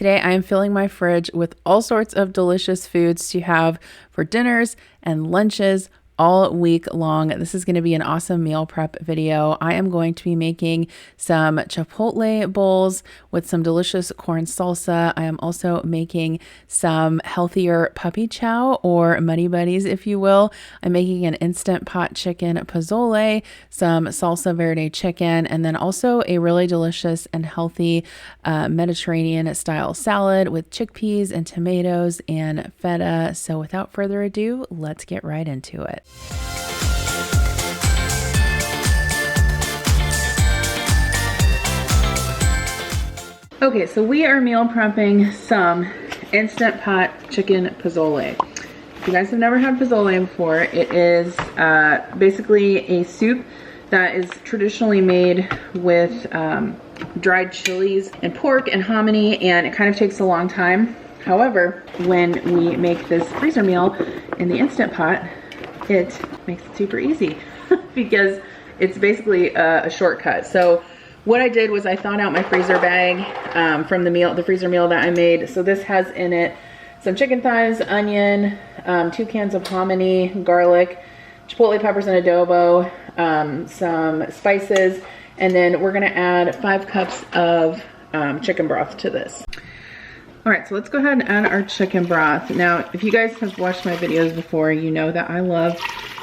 Today I am filling my fridge with all sorts of delicious foods to have for dinners and lunches all week long. This is going to be an awesome meal prep video. I am going to be making some chipotle bowls with some delicious corn salsa. I am also making some healthier puppy chow, or muddy buddies if you will. I'm making an instant pot chicken Pazle, some salsa verde chicken, and then also a really delicious and healthy Mediterranean style salad with chickpeas and tomatoes and feta. So without further ado, let's get right into it. Okay, so we are meal prepping some instant pot chicken Pazle. If you guys have never had Pazle before, it is basically a soup that is traditionally made with dried chilies and pork and hominy, and it kind of takes a long time. However, when we make this freezer meal in the instant pot, it makes it super easy because it's basically a shortcut. So what I did was I thawed out my freezer bag from the freezer meal that I made. So this has in it some chicken thighs, onion, 2 cans of hominy, garlic, chipotle peppers and adobo, some spices, and then we're gonna add 5 cups of chicken broth to this. All right, so let's go ahead and add our chicken broth. Now, if you guys have watched my videos before, you know that I love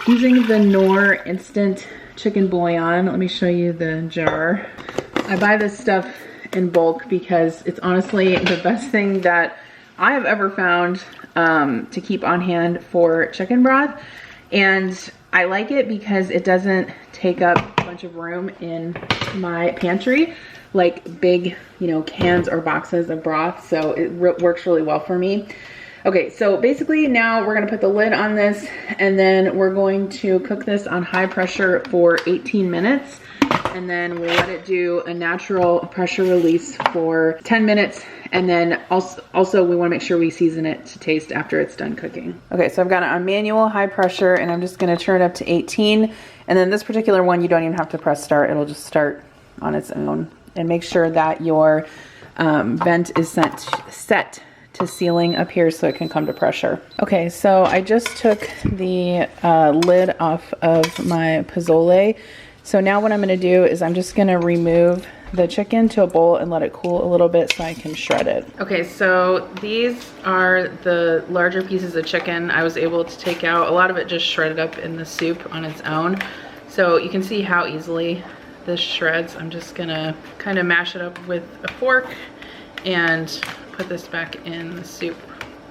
using the Knorr instant chicken bouillon. Let me show you the jar. I buy this stuff in bulk because it's honestly the best thing that I have ever found to keep on hand for chicken broth. And I like it because it doesn't take up a bunch of room in my pantry like big, cans or boxes of broth. So it works really well for me. Okay, so basically now we're gonna put the lid on this, and then we're going to cook this on high pressure for 18 minutes. And then we'll let it do a natural pressure release for 10 minutes. And then also we wanna make sure we season it to taste after it's done cooking. Okay, so I've got it on manual high pressure, and I'm just gonna turn it up to 18. And then this particular one, you don't even have to press start. It'll just start on its own. And make sure that your vent is set to sealing up here so it can come to pressure. Okay, so I just took the lid off of my Pazle. So now what I'm gonna do is I'm just gonna remove the chicken to a bowl and let it cool a little bit so I can shred it. Okay, so these are the larger pieces of chicken I was able to take out. A lot of it just shredded up in the soup on its own. So you can see how easily this shreds. I'm just gonna kind of mash it up with a fork and put this back in the soup,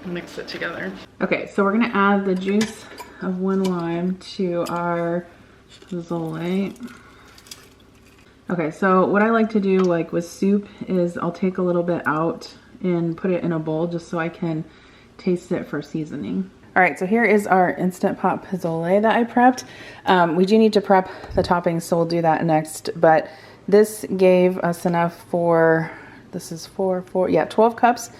mix it together. Okay, so we're gonna add the juice of 1 lime to our Pazle. Okay, so what I like to do like with soup is I'll take a little bit out and put it in a bowl just so I can taste it for seasoning. All right, so here is our Instant Pot Pazle that I prepped. We do need to prep the toppings, so we'll do that next. But this gave us enough for, this is 12 cups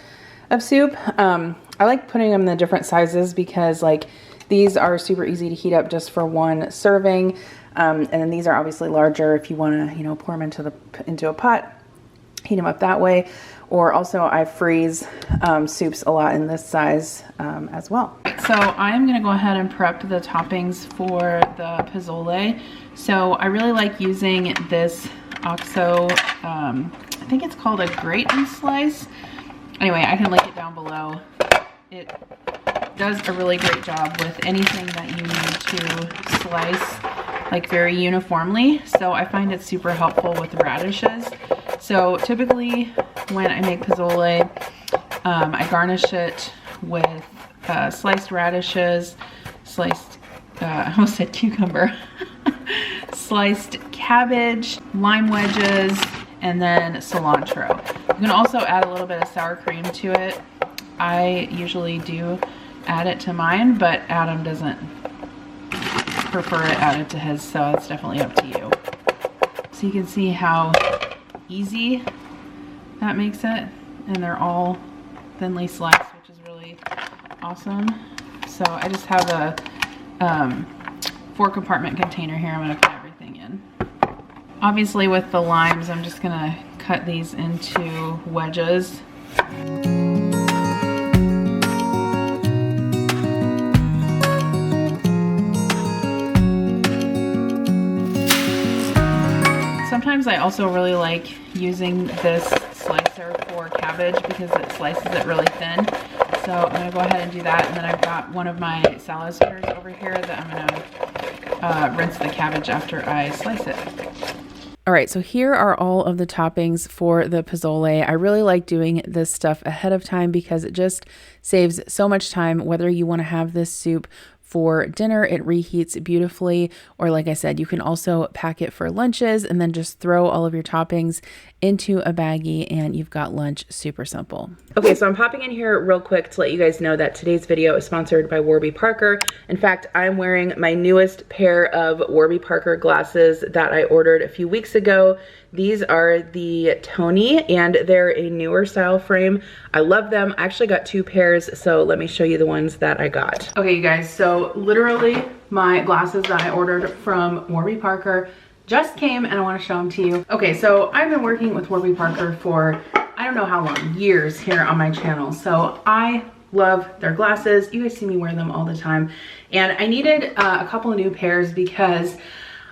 of soup. I like putting them in the different sizes because like these are super easy to heat up just for 1 serving. And then these are obviously larger if you wanna, pour them into a pot, heat them up that way. Or also I freeze soups a lot in this size as well. So I'm gonna go ahead and prep the toppings for the Pazle. So I really like using this OXO, I think it's called a grate and slice. Anyway, I can link it down below. It does a really great job with anything that you need to slice like very uniformly. So I find it super helpful with radishes. So typically when I make Pazle, I garnish it with sliced radishes, sliced, I almost said cucumber, sliced cabbage, lime wedges, and then cilantro. You can also add a little bit of sour cream to it. I usually do add it to mine, but Adam doesn't prefer it added to his, so it's definitely up to you. So you can see how easy that makes it, and they're all thinly sliced, which is really awesome. So I just have a 4-compartment container here. I'm going to put everything in. Obviously with the limes, I'm just going to cut these into wedges. sometimes I also really like using this slicer for cabbage because it slices it really thin. So I'm gonna go ahead and do that. And then I've got one of my salad spinners over here that I'm gonna rinse the cabbage after I slice it. All right, so here are all of the toppings for the pozole. I really like doing this stuff ahead of time because it just saves so much time. Whether you want to have this soup for dinner, it reheats beautifully, or like I said, you can also pack it for lunches and then just throw all of your toppings into a baggie and you've got lunch super simple. Okay, so I'm popping in here real quick to let you guys know that today's video is sponsored by Warby Parker. In fact, I'm wearing my newest pair of Warby Parker glasses that I ordered a few weeks ago. These are the Tony and they're a newer style frame. I love them. I actually got 2 pairs, so let me show you the ones that I got. Okay, you guys, so literally my glasses that I ordered from Warby Parker just came and I want to show them to you. Okay, so I've been working with Warby Parker for I don't know how long, years here on my channel. So I love their glasses. You guys see me wear them all the time. And I needed a couple of new pairs because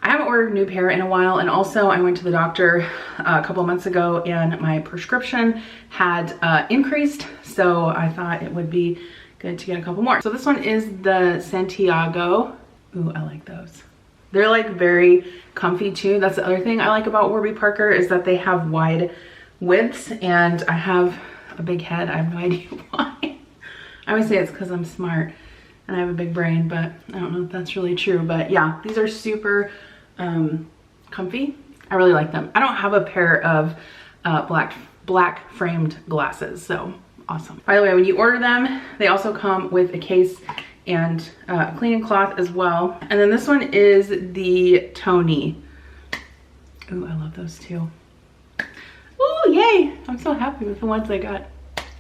I haven't ordered a new pair in a while, and also I went to the doctor a couple of months ago and my prescription had increased, so I thought it would be good to get a couple more. So this one is the Santiago. Ooh, I like those. They're like very comfy too. That's the other thing I like about Warby Parker is that they have wide widths, and I have a big head. I have no idea why. I would say it's because I'm smart and I have a big brain, but I don't know if that's really true. But yeah, these are super comfy. I really like them. I don't have a pair of black framed glasses, so awesome. By the way, when you order them, they also come with a case and a cleaning cloth as well. And then this one is the Tony. Ooh, I love those too. Ooh, yay! I'm so happy with the ones I got.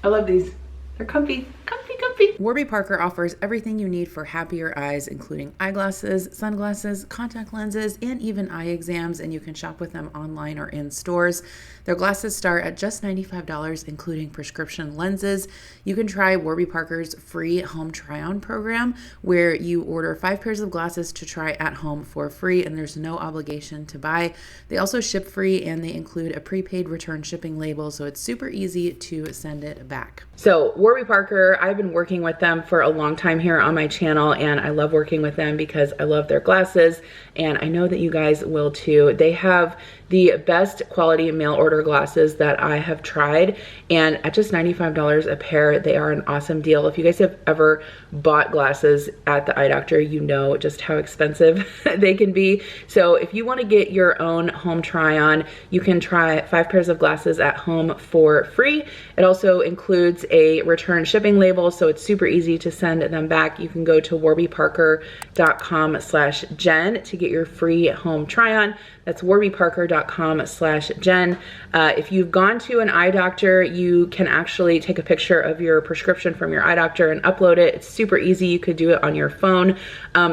I love these. They're comfy, comfy, comfy. Warby Parker offers everything you need for happier eyes, including eyeglasses, sunglasses, contact lenses, and even eye exams, and you can shop with them online or in stores. Their glasses start at just $95, including prescription lenses. You can try Warby Parker's free home try-on program, where you order 5 pairs of glasses to try at home for free, and there's no obligation to buy. They also ship free, and they include a prepaid return shipping label, so it's super easy to send it back. So Warby Parker, I've been working with them for a long time here on my channel, and I love working with them because I love their glasses, and I know that you guys will too. They have the best quality mail order glasses that I have tried, and at just $95 a pair, they are an awesome deal. If you guys have ever bought glasses at the eye doctor, you know just how expensive they can be. So if you want to get your own home try on, you can try 5 pairs of glasses at home for free. It also includes a return shipping label, so it's super easy to send them back. You can go to warbyparker.com/Jen to get your free home try on. That's warbyparker.com/Jen. If you've gone to an eye doctor, you can actually take a picture of your prescription from your eye doctor and upload it. It's super easy. You could do it on your phone.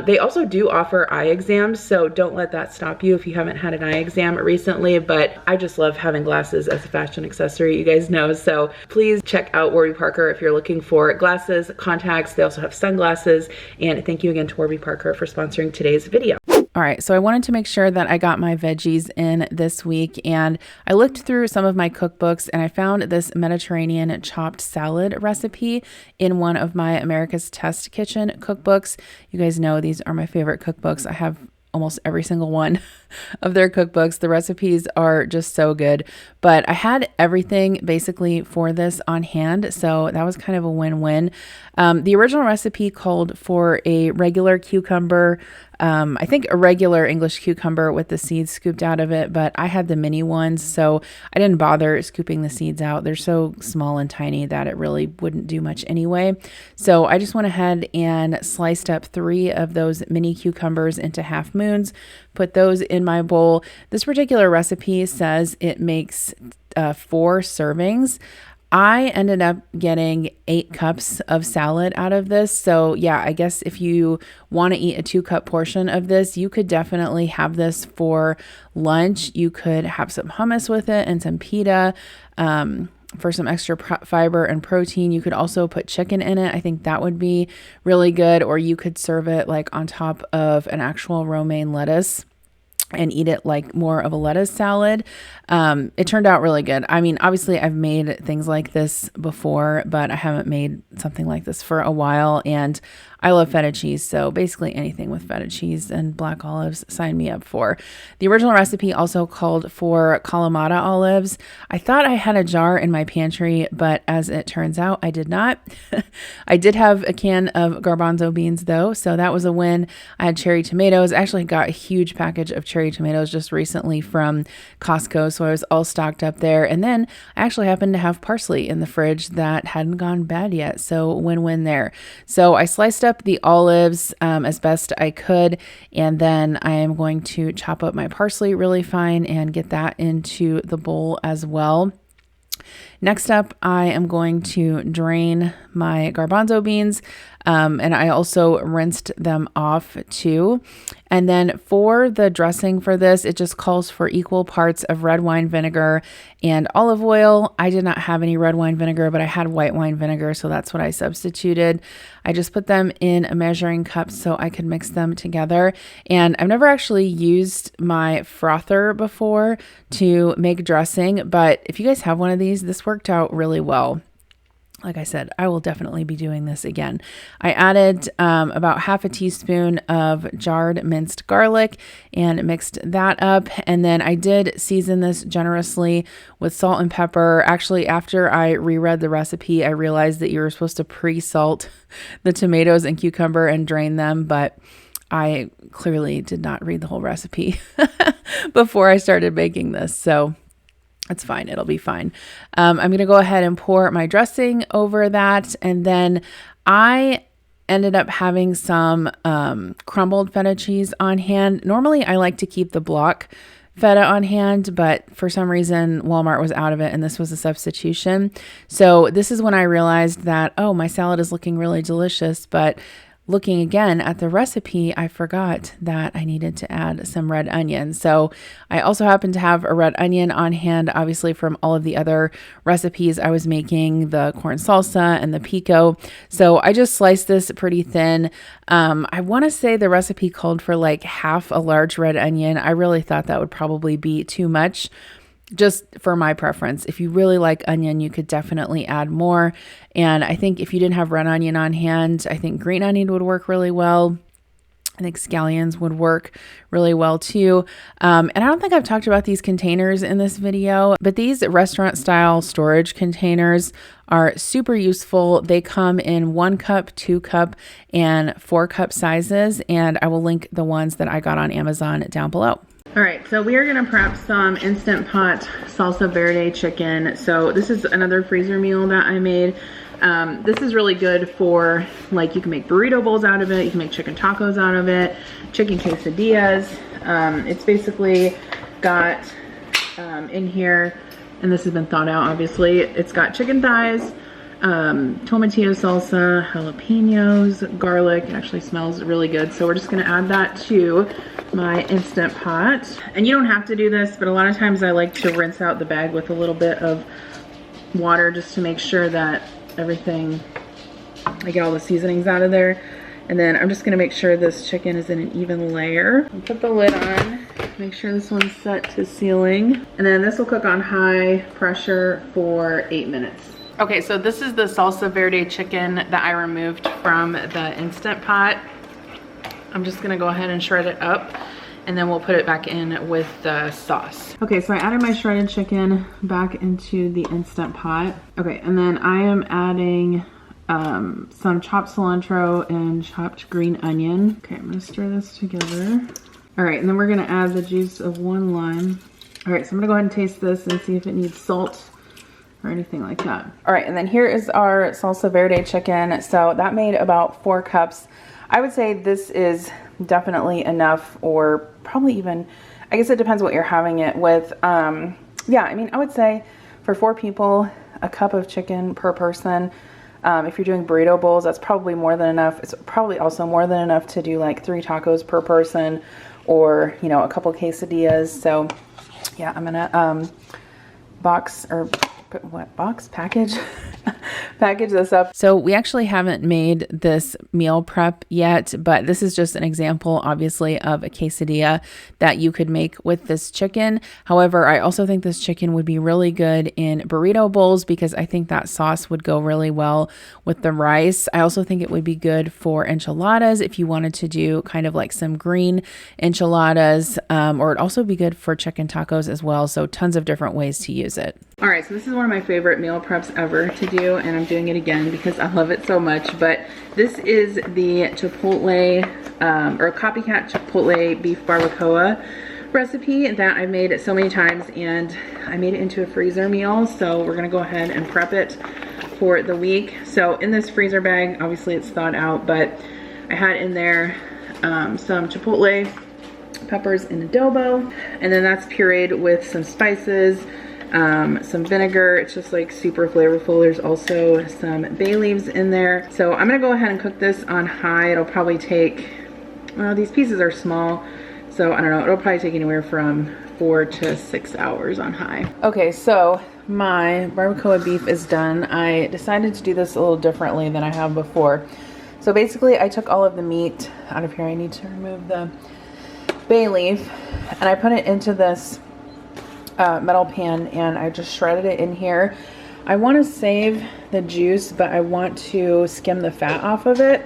They also do offer eye exams, so don't let that stop you if you haven't had an eye exam recently, but I just love having glasses as a fashion accessory, you guys know, so please check out Warby Parker if you're looking for glasses, contacts. They also have sunglasses, and thank you again to Warby Parker for sponsoring today's video. All right, so I wanted to make sure that I got my veggies in this week, and I looked through some of my cookbooks and I found this Mediterranean chopped salad recipe in one of my America's Test Kitchen cookbooks. You guys know these are my favorite cookbooks. I have almost every single one of their cookbooks. The recipes are just so good, but I had everything basically for this on hand, so that was kind of a win-win. The original recipe called for a regular cucumber, I think a regular English cucumber with the seeds scooped out of it, but I had the mini ones, so I didn't bother scooping the seeds out. They're so small and tiny that it really wouldn't do much anyway. So I just went ahead and sliced up 3 of those mini cucumbers into half moons, put those in my bowl. This particular recipe says it makes 4 servings. I ended up getting 8 cups of salad out of this. So yeah, I guess if you want to eat a 2-cup portion of this, you could definitely have this for lunch. You could have some hummus with it and some pita for some extra fiber and protein. You could also put chicken in it. I think that would be really good. Or you could serve it like on top of an actual romaine lettuce. and eat it like more of a lettuce salad. It turned out really good. I mean, obviously I've made things like this before, but I haven't made something like this for a while, and I love feta cheese. So basically anything with feta cheese and black olives, sign me up for. The original recipe also called for Kalamata olives. I thought I had a jar in my pantry, but as it turns out, I did not. I did have a can of garbanzo beans though, so that was a win. I had cherry tomatoes. I actually got a huge package of cherry tomatoes just recently from Costco, so I was all stocked up there. And then I actually happened to have parsley in the fridge that hadn't gone bad yet, so win-win there. So I sliced up the olives as best I could, and then I am going to chop up my parsley really fine and get that into the bowl as well. Next up, I am going to drain my garbanzo beans, and I also rinsed them off too. And then for the dressing for this, it just calls for equal parts of red wine vinegar and olive oil. I did not have any red wine vinegar, but I had white wine vinegar, so that's what I substituted. I just put them in a measuring cup so I could mix them together. And I've never actually used my frother before to make dressing, but if you guys have one of these, this worked out really well. Like I said, I will definitely be doing this again. I added about half a teaspoon of jarred minced garlic and mixed that up. And then I did season this generously with salt and pepper. Actually, after I reread the recipe, I realized that you were supposed to pre-salt the tomatoes and cucumber and drain them, but I clearly did not read the whole recipe before I started making this. So it's fine. It'll be fine. I'm going to go ahead and pour my dressing over that. And then I ended up having some crumbled feta cheese on hand. Normally, I like to keep the block feta on hand, but for some reason, Walmart was out of it and this was a substitution. So this is when I realized that, oh, my salad is looking really delicious, but looking again at the recipe, I forgot that I needed to add some red onion. So I also happen to have a red onion on hand, obviously from all of the other recipes I was making, the corn salsa and the pico. So I just sliced this pretty thin. I want to say the recipe called for like half a large red onion. I really thought that would probably be too much, just for my preference. If you really like onion, you could definitely add more. And I think if you didn't have red onion on hand, I think green onion would work really well. I think scallions would work really well too. And I don't think I've talked about these containers in this video, but these restaurant style storage containers are super useful. They come in 1 cup, 2 cup, and 4 cup sizes. And I will link the ones that I got on Amazon down below. All right, so we are gonna prep some Instant Pot Salsa Verde chicken. So this is another freezer meal that I made. This is really good for, like, you can make burrito bowls out of it, you can make chicken tacos out of it, chicken quesadillas. It's basically got in here, and this has been thawed out obviously, it's got chicken thighs, tomatillo salsa, jalapenos, garlic. It actually smells really good. So we're just gonna add that to my Instant Pot. And you don't have to do this, but a lot of times I like to rinse out the bag with a little bit of water just to make sure that everything, I get all the seasonings out of there. And then I'm just gonna make sure this chicken is in an even layer. I'll put the lid on, make sure this one's set to sealing. And then this will cook on high pressure for 8 minutes. Okay, so this is the Salsa Verde chicken that I removed from the Instant Pot. I'm just gonna go ahead and shred it up, and then we'll put it back in with the sauce. Okay, so I added my shredded chicken back into the Instant Pot. Okay, and then I am adding some chopped cilantro and chopped green onion. Okay, I'm gonna stir this together. All right, and then we're gonna add the juice of 1 lime. All right, so I'm gonna go ahead and taste this and see if it needs salt or anything like that. All right, and then here is our Salsa Verde chicken. So that made about 4 cups. I would say this is definitely enough, or probably even, I guess it depends what you're having it with. Yeah, I mean, I would say for 4 people, a cup of chicken per person. If you're doing burrito bowls, that's probably more than enough. It's probably also more than enough to do like 3 tacos per person, or, you know, a couple quesadillas. So yeah, I'm gonna box or package package this up. So we actually haven't made this meal prep yet, but this is just an example, obviously, of a quesadilla that you could make with this chicken. However, I also think this chicken would be really good in burrito bowls because I think that sauce would go really well with the rice. I also think it would be good for enchiladas if you wanted to do kind of like some green enchiladas, or it'd also be good for chicken tacos as well. So tons of different ways to use it. All right, so this is one of my favorite meal preps ever to do, and I'm doing it again because I love it so much. But this is the Chipotle, or copycat Chipotle beef barbacoa recipe that I've made so many times, and I made it into a freezer meal. So we're gonna go ahead and prep it for the week. So in this freezer bag, obviously it's thawed out, but I had in there some Chipotle peppers in adobo, and then that's pureed with some spices, some vinegar. It's just like super flavorful. There's also some bay leaves in there. So I'm gonna go ahead and cook this on high. It'll probably take, well, these pieces are small, so I don't know, it'll probably take anywhere from 4 to 6 hours on high. Okay, so my barbacoa beef is done. I decided to do this a little differently than I have before. So basically I took all of the meat out of here. I need to remove the bay leaf, and I put it into this metal pan, and I just shredded it in here. I want to save the juice, but I want to skim the fat off of it.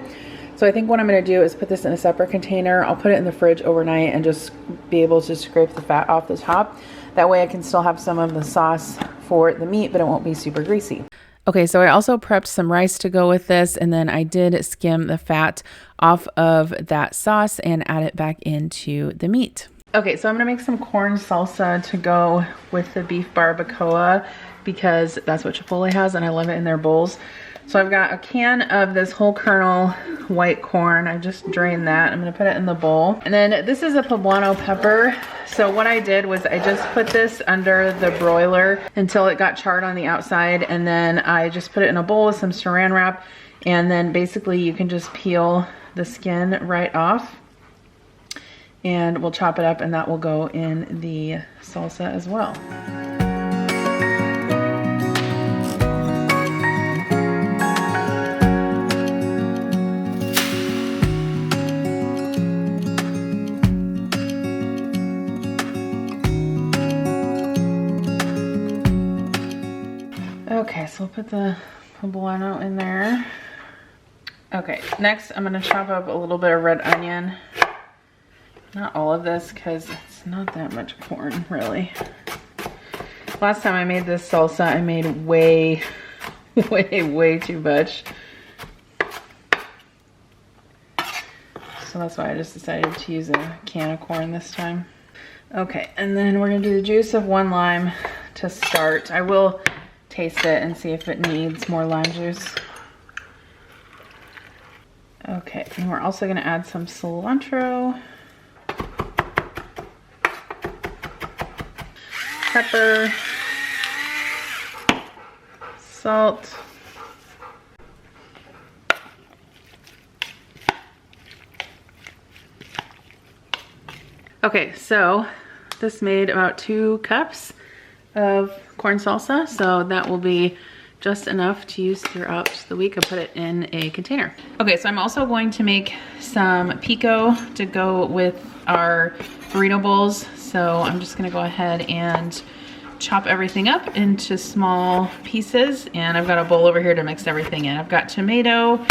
So I think what I'm going to do is put this in a separate container. I'll put it in the fridge overnight and just be able to scrape the fat off the top. That way I can still have some of the sauce for the meat, but it won't be super greasy. Okay, so I also prepped some rice to go with this, and then I did skim the fat off of that sauce and add it back into the meat. Okay, so I'm gonna make some corn salsa to go with the beef barbacoa because that's what Chipotle has and I love it in their bowls. So I've got a can of this whole kernel white corn. I just drained that. I'm gonna put it in the bowl. And then this is a poblano pepper. So what I did was I just put this under the broiler until it got charred on the outside, and then I just put it in a bowl with some saran wrap, and then basically you can just peel the skin right off, and we'll chop it up, and that will go in the salsa as well. Okay, so we'll put the poblano in there. Okay, next I'm gonna chop up a little bit of red onion. Not all of this because it's not that much corn, really. Last time I made this salsa, I made way too much. So that's why I just decided to use a can of corn this time. Okay, and then we're gonna do the juice of 1 lime to start. I will taste it and see if it needs more lime juice. Okay, and we're also gonna add some cilantro, pepper, salt, okay, so this made about 2 cups of corn salsa, so that will be just enough to use throughout the week. I put it in a container. Okay, so I'm also going to make some pico to go with our burrito bowls. So I'm just gonna go ahead and chop everything up into small pieces, and I've got a bowl over here to mix everything in. I've got tomato,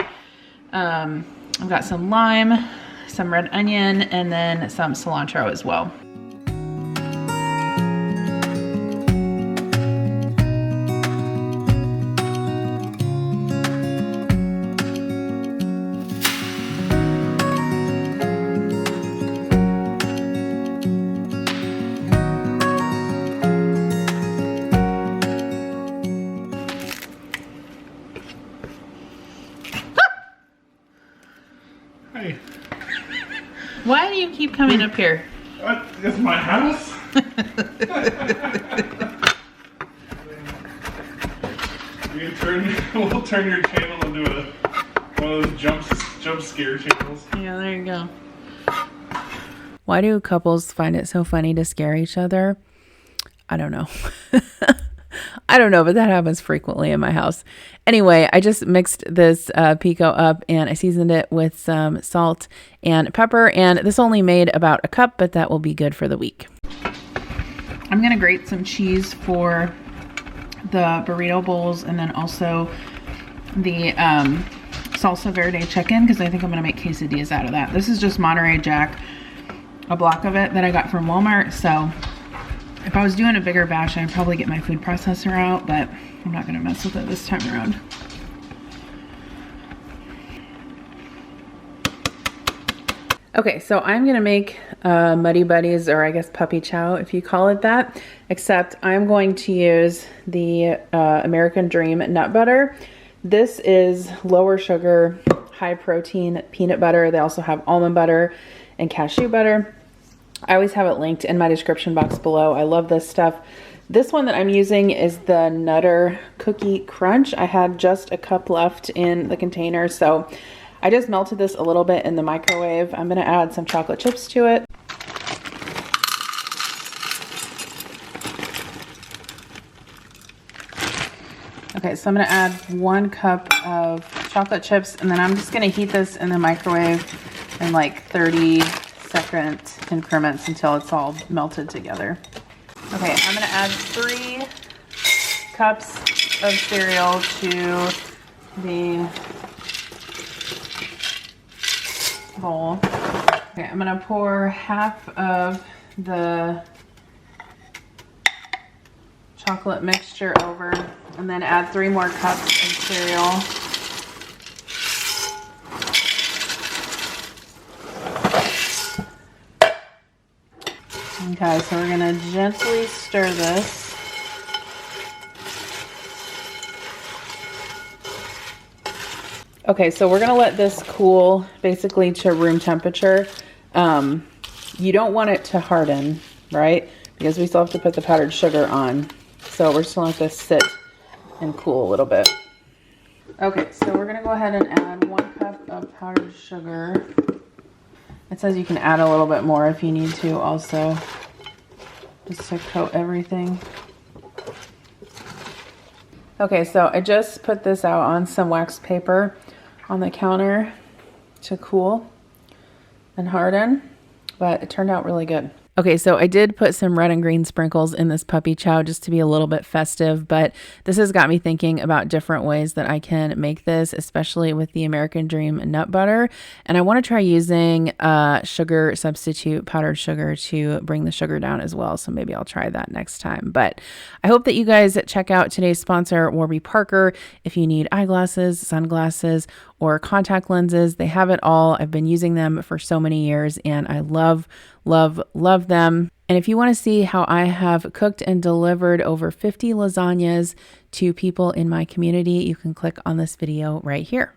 I've got some lime, some red onion, and then some cilantro as well. Why do you keep coming up here? It's my house. We'll turn your channel into one of those jump scare channels. Yeah, there you go. Why do couples find it so funny to scare each other? I don't know. I don't know, but that happens frequently in my house. Anyway, I just mixed this pico up and I seasoned it with some salt and pepper. And this only made about a cup, but that will be good for the week. I'm going to grate some cheese for the burrito bowls and then also the salsa verde chicken because I think I'm going to make quesadillas out of that. This is just Monterey Jack, a block of it that I got from Walmart. So if I was doing a bigger batch, I'd probably get my food processor out, but I'm not going to mess with it this time around. Okay, so I'm going to make Muddy Buddies, or I guess puppy chow if you call it that, except I'm going to use the American Dream nut butter. This is lower sugar, high protein peanut butter. They also have almond butter and cashew butter. I always have it linked in my description box below. I love this stuff. This one that I'm using is the Nutter Cookie Crunch. I had just a cup left in the container, so I just melted this a little bit in the microwave. I'm going to add some chocolate chips to it. Okay, so I'm going to add 1 cup of chocolate chips, and then I'm just going to heat this in the microwave in like 30-second increments until it's all melted together. Okay, I'm going to add 3 cups of cereal to the bowl. Okay, I'm going to pour half of the chocolate mixture over and then add 3 more cups of cereal. Okay, so we're gonna gently stir this. Okay, so we're gonna let this cool basically to room temperature. You don't want it to harden, right? Because we still have to put the powdered sugar on. So we're just gonna let this sit and cool a little bit. Okay, so we're gonna go ahead and add 1 cup of powdered sugar. It says you can add a little bit more if you need to also, just to coat everything. Okay, so I just put this out on some wax paper on the counter to cool and harden, but it turned out really good. Okay, so I did put some red and green sprinkles in this puppy chow just to be a little bit festive, but this has got me thinking about different ways that I can make this, especially with the American Dream nut butter. And I want to try using sugar substitute, powdered sugar, to bring the sugar down as well. So maybe I'll try that next time. But I hope that you guys check out today's sponsor, Warby Parker. If you need eyeglasses, sunglasses, or contact lenses, they have it all. I've been using them for so many years and I love them. And if you want to see how I have cooked and delivered over 50 lasagnas to people in my community, you can click on this video right here.